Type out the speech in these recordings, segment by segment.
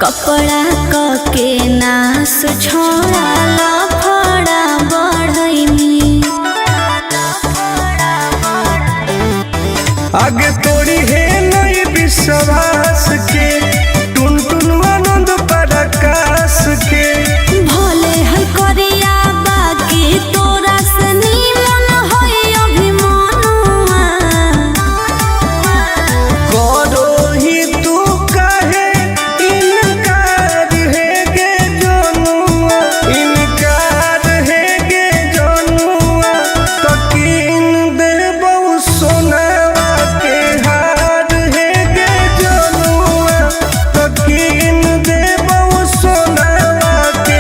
कपड़ा के नाश छोड़ा लफड़ा बढ़ैनी आगे तोड़ी है नई विश्वास के टुन टुन आनंद पराकाश के भले है करिया बाकी तोरा से नीमन है अभिमानुआ करो ही तू काहे इनकार है गे जनुआ इनकार है गे जनुआ तो किन देबौ सोनावा के हार है गे जनुआ तो किन देबौ सोनावा के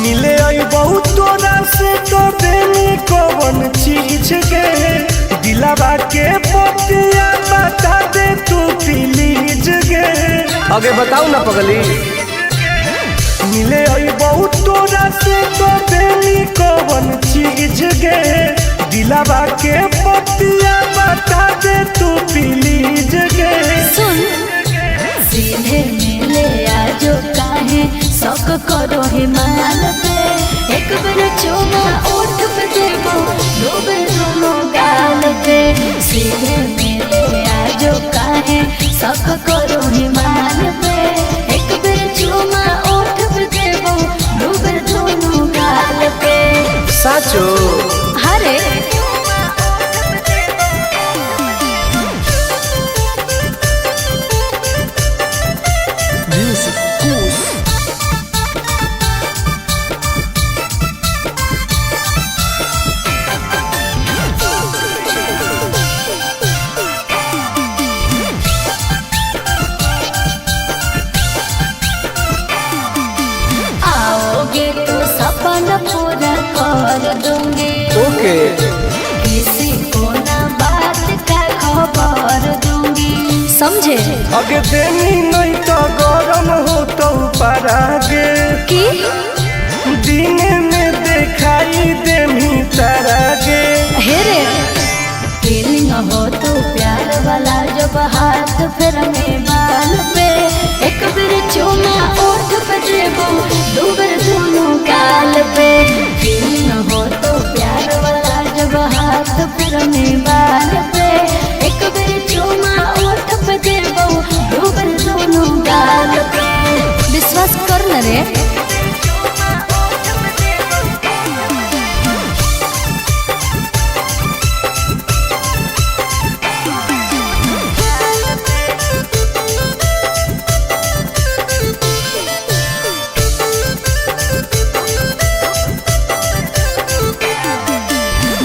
मिले आई बहुत तोरा से तो देनी कौन चीज के दिलावा के पतिया बता दे तू प्लीज गे आगे बताओ ना पगली मिले आई बहुत तोरा से तो देनी कौन चीज गे दिलावा के पतिया बता दे तू प्लीज गे सुन सीधे मिले आजो काहे शौक करो हिमाल पे एक बार चुमा ओठ पे देबो दो बार दोनों गाल पे सीधे मिले आजो काहे शौक करो हिमाल पे एक बार चुमा ओठ पे देबो दो बार दोनों गाल पे साचो हरे आओगे तो सपना पूरा कर दूंगी ओके किसी को ना बात का खबर दूंगी समझे आगे देनी नहीं तो गरम हो तो परागे कि दिन में दिखाई देनी तरागे हेरे फीलिंग हो तो प्यार वाला जब हाथ फिर में बाल पे एक बार चुमा ओठ पे देबो दो बार दोनों गाल पे फीलिंग हो तो प्यार वाला जब हाथ फिर में बाल पे एक बार चुमा ओठ पे देबो दो बार दोनों गाल पे विश्वास कर न रे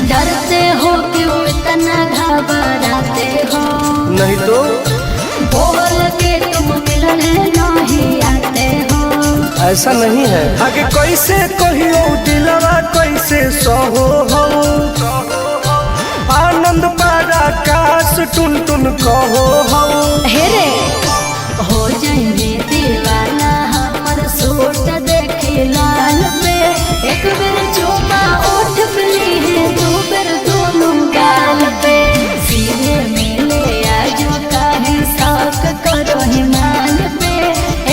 डरते हो क्यों इतना घबराते हो नहीं तो बोल के तुम मिलने नहीं आते हो ऐसा नहीं है आगे कैसे कहियो दिलवा कैसे सहो हो आनंद पराकाश टुन टुन कहो हो हेरे हो जाएंगे दीवाना हमर सूट देखे लाल पे एक बार चुमा ओठ पे ली दो बार दोनों गाल पे सीधे मिले आजो काहे शौक करो हिमाल पे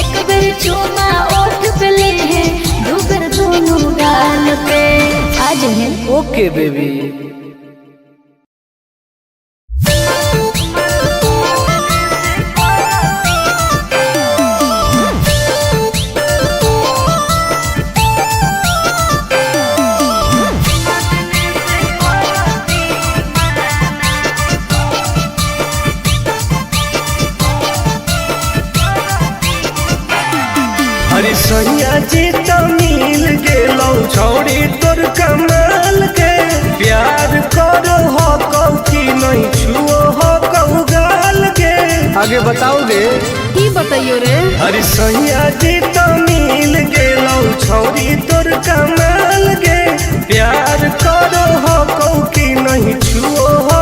एक बार चुमा ओठ पे ली दो बार दोनों गाल पे आज है ओके बेबी अरे सैया जी तो मिल गेलौ छौड़ी तोर कमाल के प्यार करो हो कौ की नहीं छुओ हो कौ गाल के आगे बताओगे की बताइयो रे अरे सैया जी तो मिल गेलौ छौड़ी तोर कमाल के प्यार करो हो कौ की नहीं छुओ हो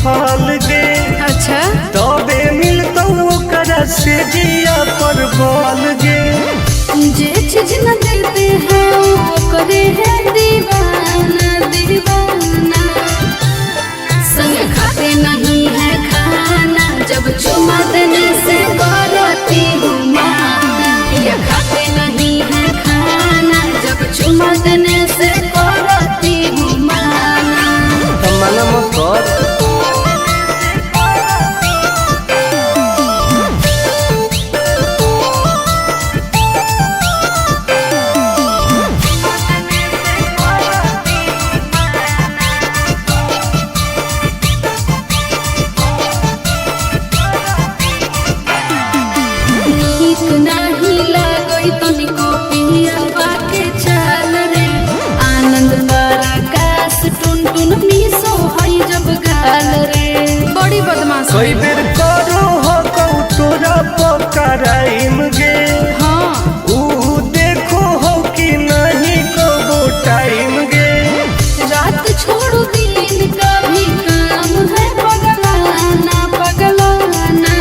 फल गे। अच्छा तबे मिलतौ ओकरा से जिया पर बल गे। जे चीज न देते हैं वो करे है दीवाना दीवाना। संग खाते नहीं है खाना जब चुमा देने से करती हूँ माना। ये खाते नहीं है खाना जब चुमा देने से करती हूँ माना। मना मत कर। बड़ी बदमाश कई बेर करो हो कहू तोरा पकड़ाइम गे। हाँ ऊ देखो हो कि नहीं कबो टाइम गे। रात छोड़ो दिन का भी काम है पगलाना पगलाना।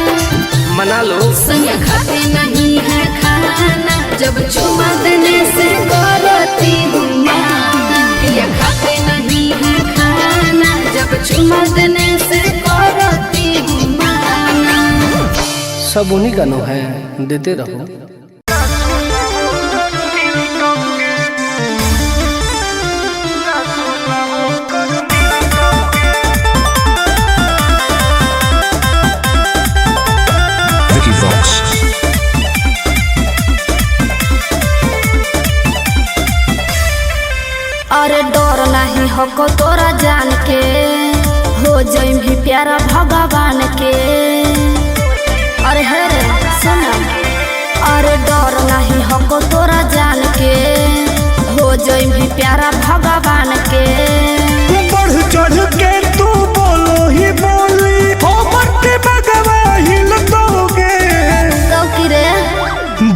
मना लो संग खाते नहीं है खाना जब चुमा देने से करती हूँ माना। ये खाते नहीं है खाना जब चुमा देने से करती हूँ माना। सब उन्हीं का नो है, देते रहो। अरे डर नहीं हको तोरा जान के हो जाई भी प्यारा भगवान के। अरे हे रे सुना अरे डर नहीं हको तोरा जान के हो जाई भी प्यारा भगवान के। बढ़ चढ़ के तू बोलो ही बोली हो बढ़ते भगवा हिल दोगे। तो की रे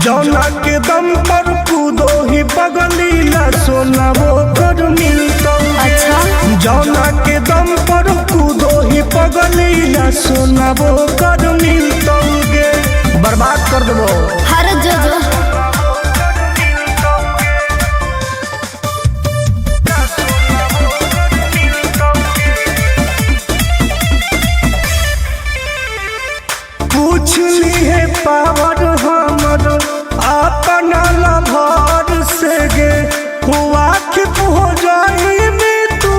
जौना के दम पर कूदो ही पगलीला सोना वो कर मिलतो। अच्छा जौना के दम पर कूदो ही पगलीला सोना वो कर मिलतो गे। बर्बाद कर देबो हर जो जो पूछ ली है पावर हमर अपना लभर से गे। हुआ कि हो जाई में तू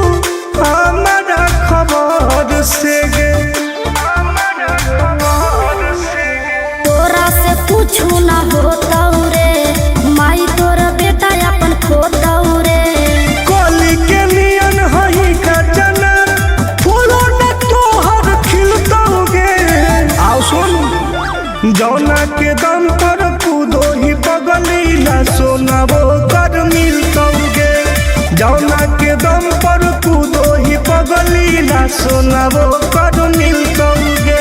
हमारा खबर से गे। तोरा से पूछू ना होता रे माई तोरा बेटा अपन खोता रे। कली के नियन हई का जना फूलो न तोहर खिलतोगे। आओ सुन जौना के दम पर कूदो ही पगलीला सोना वो कर मिलतोगे। जौना के दम पर कूदो ही पगलीला सोना वो कर मिलतोगे।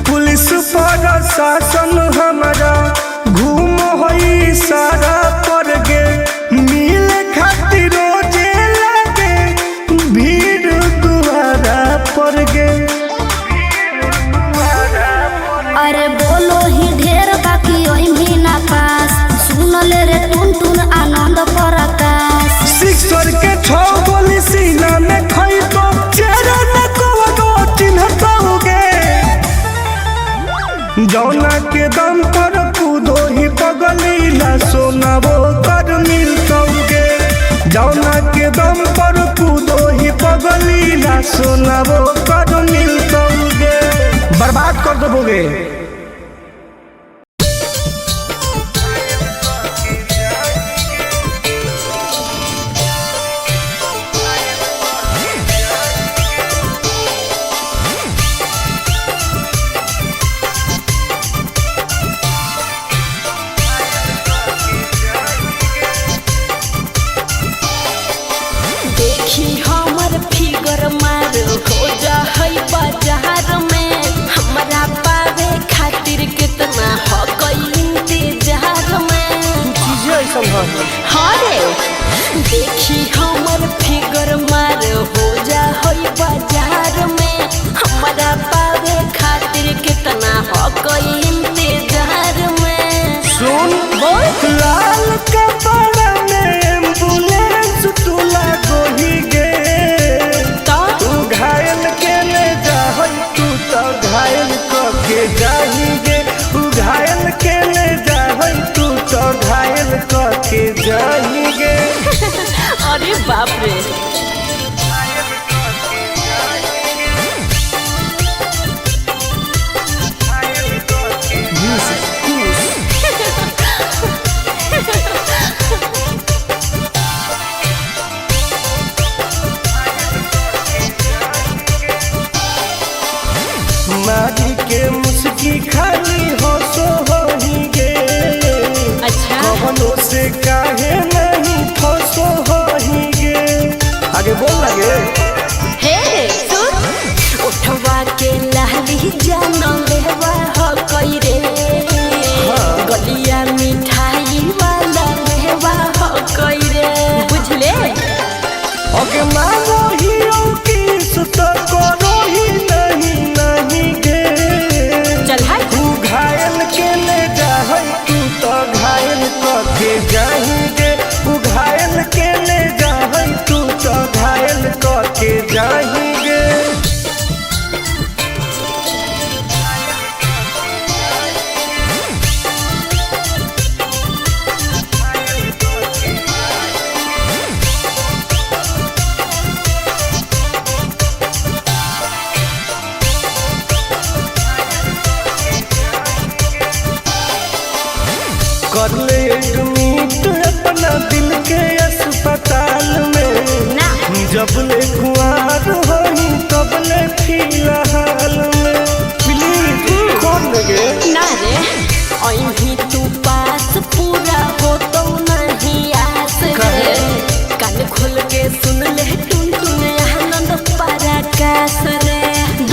पुलिस प्रशासन हमारा घूम होई सारा पर गे। मिले खातिर रोजे लगे भीड़ दुआरा पर गे। अरे बोलो ही ढेर बाकी ओई भी ना पास सुन ले रे टुन टुन आनंद प्रकाश। सिक्सर के 6 गोली सीना में खई तो चेहरा न को चिन्हतोगे। जौना के दम पर कूदो ही पगलीला सोना वो कर मिलतोगे। जौना के दम पर कूदो ही पगलीला सोना वो कर मिलतोगे। बर्बाद कर दोगे। देखी हमर फिगर मार हो जा है खातिर कितना हो कोई इंतजार में। सुन बोल लाल कपड़ा में एम्बुलेंस तू लागोही गे तो तू घायल के ले जाहई तू तो घायल के जाही गे तू घायल के ले जाहई तू तो घायल के जाही गे अरे बाप रे मारी के मुस्की खाली हो सो होही गे अच्छा कवनो से काहे नहीं फसो होही गे आगे बोल लगे हे सुन उठवा के लहली जानो लेवा हो कोई रे गलिया मिठाई वाला लेवा हो कोई रे बुझले ओके मांगो ही किस तो करो ही नहीं गे चल हाय तू घायल के ले जाहई तू तो घायल के जाही गे तू घायल के ले जाहई तू तो घायल के जाही गे कर ले एडमिट अपना दिल के अस्पताल में ना जब ले कुआर होही तब ले फिलहाल में प्लीज कौन लगे ना रे अहीं तू पास पूरा हो तो नहीं आस रे कान खोल के सुन ले टुन टुन आनंद पराकाश रे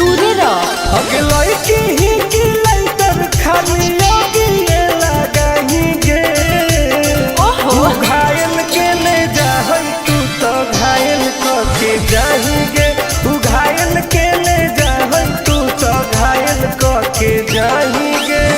दूर रह अगे लड़की ही की लइटर खाली योगी ये लगाही गे ओहो तू घायल के ले जाहई तू तो घायल के जाही गे तू घायल के ले जाहई तू तो घायल के जाही गे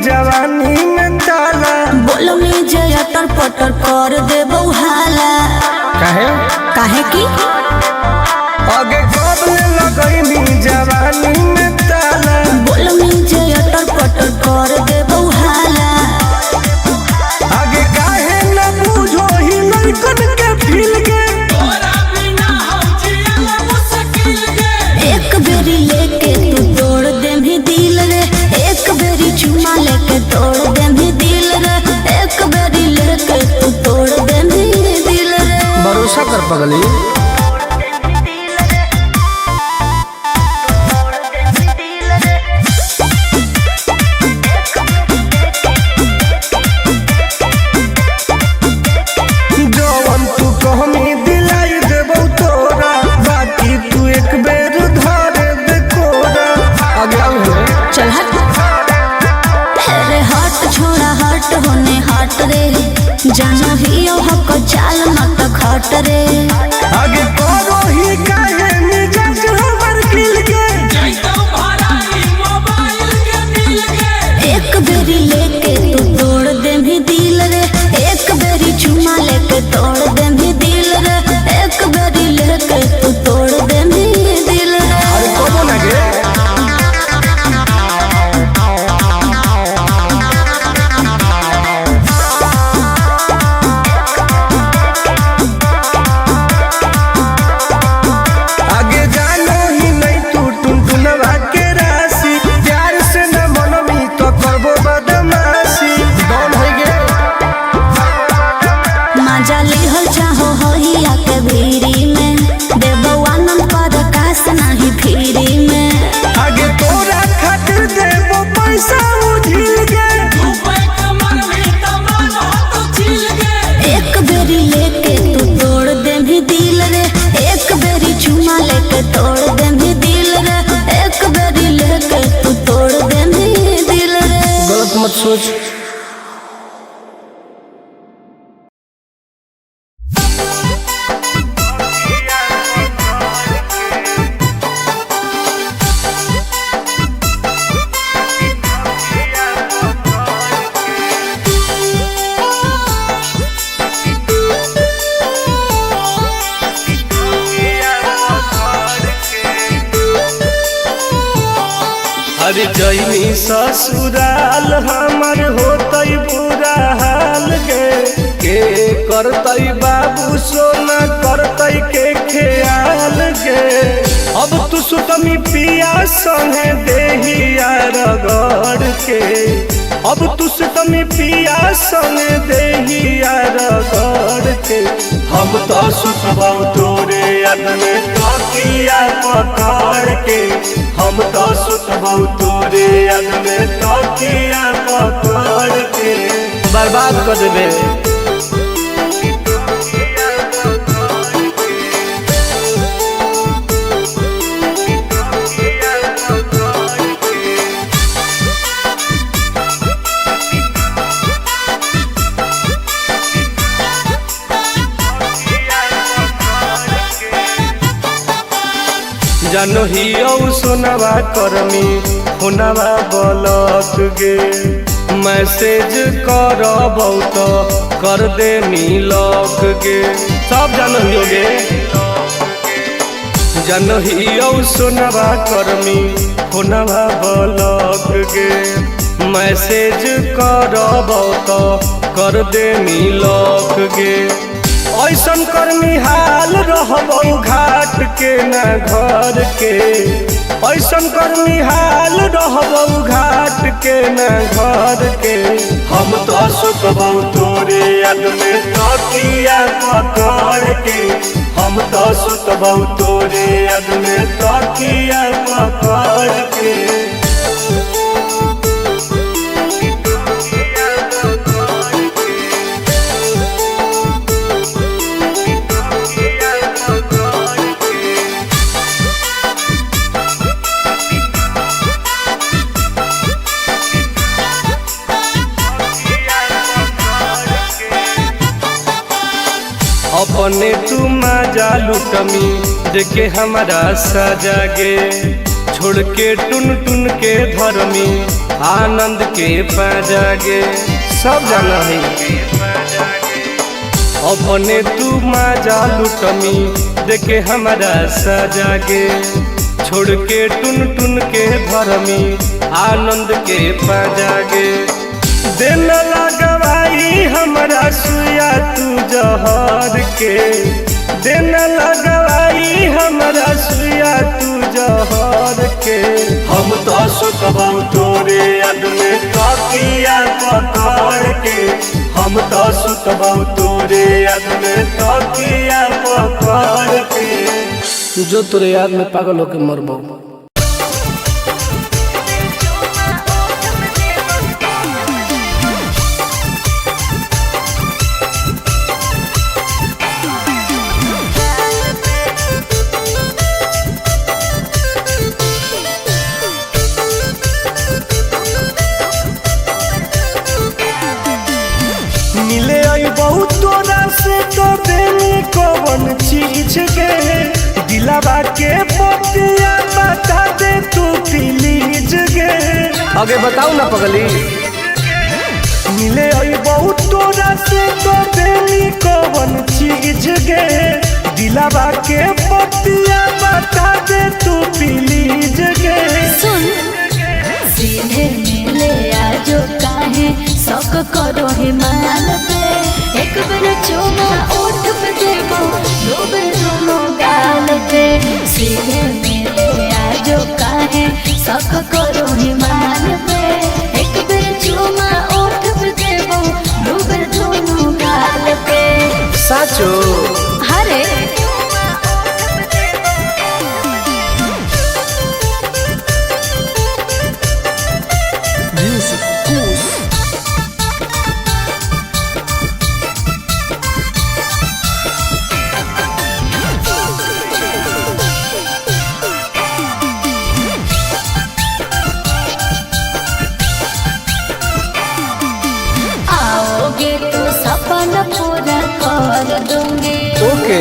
जवानी में ताला बोलो में जया तर पटर कर दे बउहाला काहे काहे की आगे कब लगई जवानी में ताला बोलो में जया तर पटर कर दे बउहाला आगे काहे न बुझो ही लड़कन के फील के तोरा बिना हम जियला मुश्किल गे एक बेरी लेके तू तोड़ दे भी दिल रे एक बेरी चुमा लेके तोड़ दे भी दिल रे एक बेरी लेके तू तोड़ दे भी दिल रे भरोसा कर पगली जवन तू कहमी दिलाई देबो तोरा बाकी तू एक बेर धरे दे कोरा आगे चल हट अरे हट छोड़ा हट होने हट रे जानो ही हक चाल मत खट रे आगे करो ही काहे मिजाज हमर खिल के जैतो भराई मोबाइल के दिल गे एक बेरी लेके तू तोड़ दे भी दिल रे एक बेरी चुमा लेके तोड़ दे भी दिल रे एक बेरी लेके तू तोड़ दे भी दिल रे अरे कबो ना गे जैनी ससुराल हमर होतई बुरा हाल गे के करतई बाबू सोना करतई के ख्याल गे। अब तू सुतमी पिया संगे देहिया रगड़ के, अब तू सुतमी पिया संगे देहिया रगड़ के। हम तो सुतबौ तोरे याद में तकिया पकड़ के, हम तो सुतबौ तोरे याद में तकिया पकड़ के। बर्बाद कर देबे। जानो ही सोनवा करमी फोनवा बलक गे, मैसेज करबौ तो कर दे मिलक गे। सब जानो ही गे, जानो ही सोनवा करमी फोनवा बलक गे, मैसेज करबौ तो कर दे मिलक गे। ऐसन कर्मी हाल रहबौ घाट के न घर के, ऐसन कर्मी हाल रहबौ घाट के न घर के। हम तो सुतबौ तोरे याद में तकिया पकड़ के, हम तो सुतबौ तोरे याद में तकिया पकड़ के। अपने तू मजा लुटमी देखे हमारा सजा गे, छोड़ के टुन टुन के धर्मी आनंद के पाजा गे। सब जाना है अपने तू मजा लुटमी देखे हमारा सजा गे, छोड़ के टुन टुन के धर्मी आनंद के पाजा गे। दिन लगवाई हमरा सुया तू जहर के, दिन लगवाई हमरा सुया तू जहर के। हम तो सुतबौ तोरे याद में तकिया पकड़ के, हम तो सुतबौ तोरे याद में तकिया पकड़ के। जो तोरे याद में पागल होके मरबौ। मिले आई बहुत तोरा से तो देनी कौन चीज गे, दिलावा के पतिया बता दे तू प्लीज गे। आगे बताओ ना पगली। मिले आई बहुत तोरा से तो देनी कौन चीज गे, दिलावा के पतिया बता दे तू प्लीज गे। सुन सीधे मिले आजो काहे शौक करो हिमाल पे, एक बेर चुमा ओठ पे देबो दो बेर दोनों गाल पे। सीधे मिले आजो काहे शौक करो हिमाल पे, एक बेर चुमा ओठ पे देबो दो बेर दोनों गाल पे। साचो हरे पूरा कर दूंगी। ओके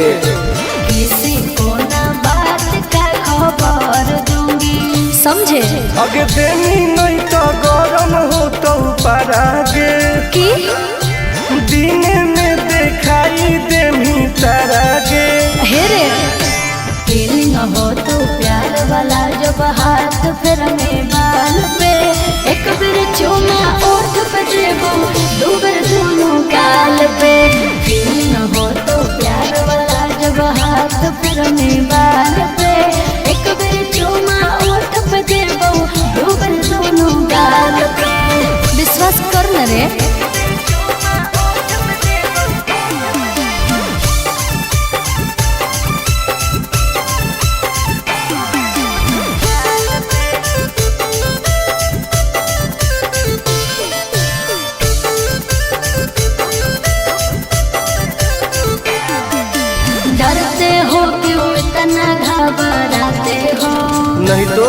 किसी को ना बात का खबर दूंगी, समझे? आगे देनी नहीं तो गरम हो तो परागे कि दिन में दिखाई देमी तारागे। हेरे फीलिंग हो तो प्यार वाला जब हाथ फिर में बाल पे, नहीं तो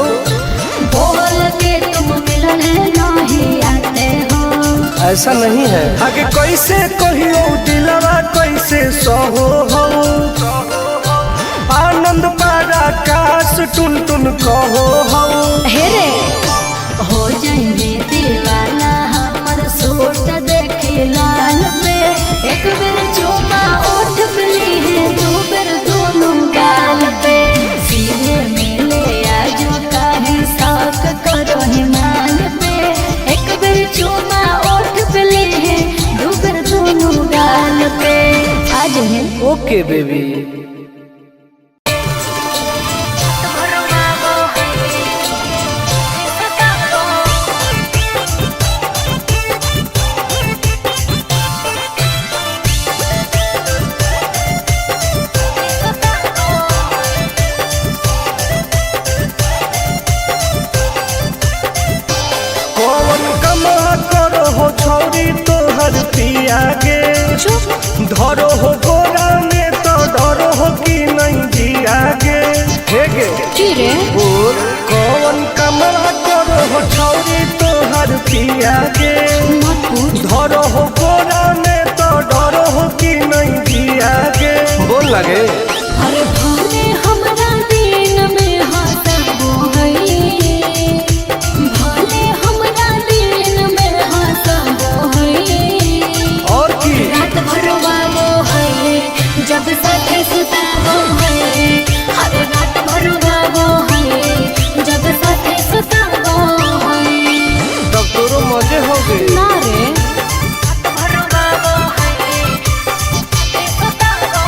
बोल के तुम मिलने नहीं आते हो। ऐसा नहीं है। आगे कैसे कहियो दिलवा कैसे सहो हो, आनंद पारा काश टुन टुन कहो हो। हेरे हो जाएंगे दीवाना हमर सूट देखी लाल पे, एक बेर चुमा ओठ पे ली दो बेर दोनों गाल पे। सीधे मिले आजो काहे शौक करो हिमाल पे, एक बेर चुमा ओठ पे ली दो बेर दोनों गाल पे। आज है ओके बेबी। धरो हो गोरा में तो डरो हो कि नहीं जिया गे। हेगे रे बोल कौन कमरा करो हो छौरी तोहर पिया गे। धरो हो गोरा में तो डरो हो कि नहीं जिया गे। बोल लगे अरे भले हमरा दिन में हंसबो है, भले हमरा दिन में हंसबो है। और की रात भर वाबो है जब साथे सुताबो है, हर रात भर वाबो है जब साथे सुताबो है। तब तोरो मजे हो गए ना रे रात भर वाबो है सुताबो।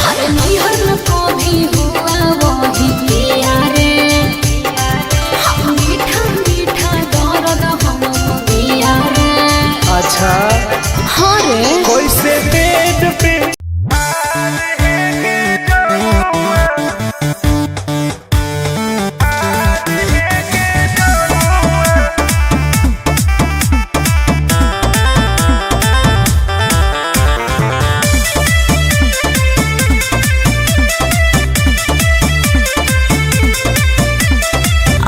हर नैहर को भी हुआ वही किया रे, हम मीठा मीठा दर्द हम दिया रे। अच्छा हाँ रे कैसे पेट पे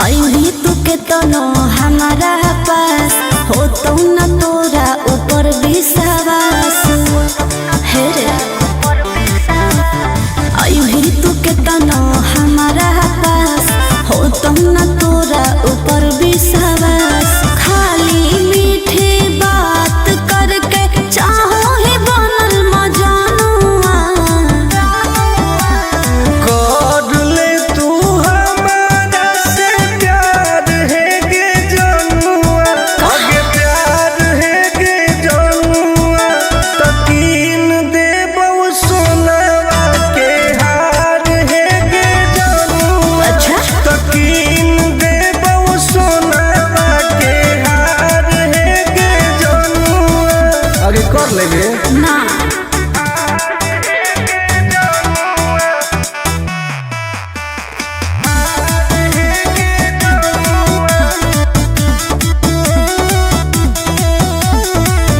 अभी तू के तनो हमारा पास हो तो न तोरा ऊपर विश्वास। हे रे अभी तू के तनो हमारा पास हो तो न तोरा ऊपर विश्वास। खाली मीठे बात करके चाहो ही बनल मजानुआ। कर ले तू हमारा से प्यार है गे जनुआ। आगे प्यार है गे जनुआ। तकीन देबो सोनावा के हार है गे जनुआ। अच्छा तकीन देबो सोनावा के हार है गे जनुआ। आगे कर लेगे ना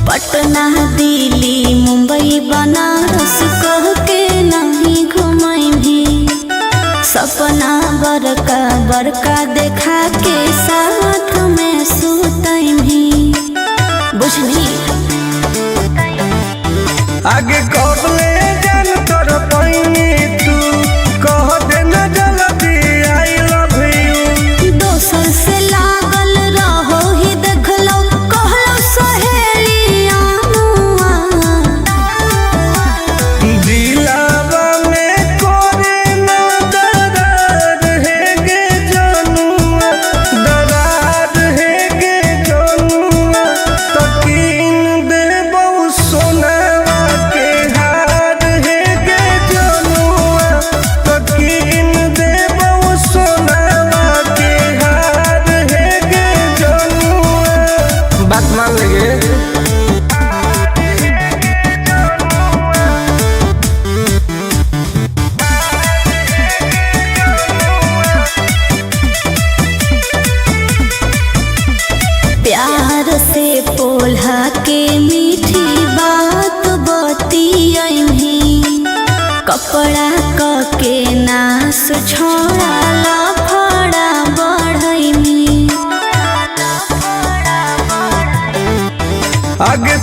पटना दिल्ली मुंबई बनारस कह के नहीं घुमाई भी, सपना बड़का बड़का देखा के साथ में सुतई भी। बुझली आगे कब ले जान तोर पैनी तू कह देना जल्दी आई लव यू। दोसर से लागल रहो ही देखलो कहलो सहेलियानुआ। दिलावा में कोरे ना दरार है गे जनुआ। दरार है गे जनुआ। तकीन देबो सोनावा के हार कपड़ा के नास छोड़ा लफड़ा बढ़ैनी। आगे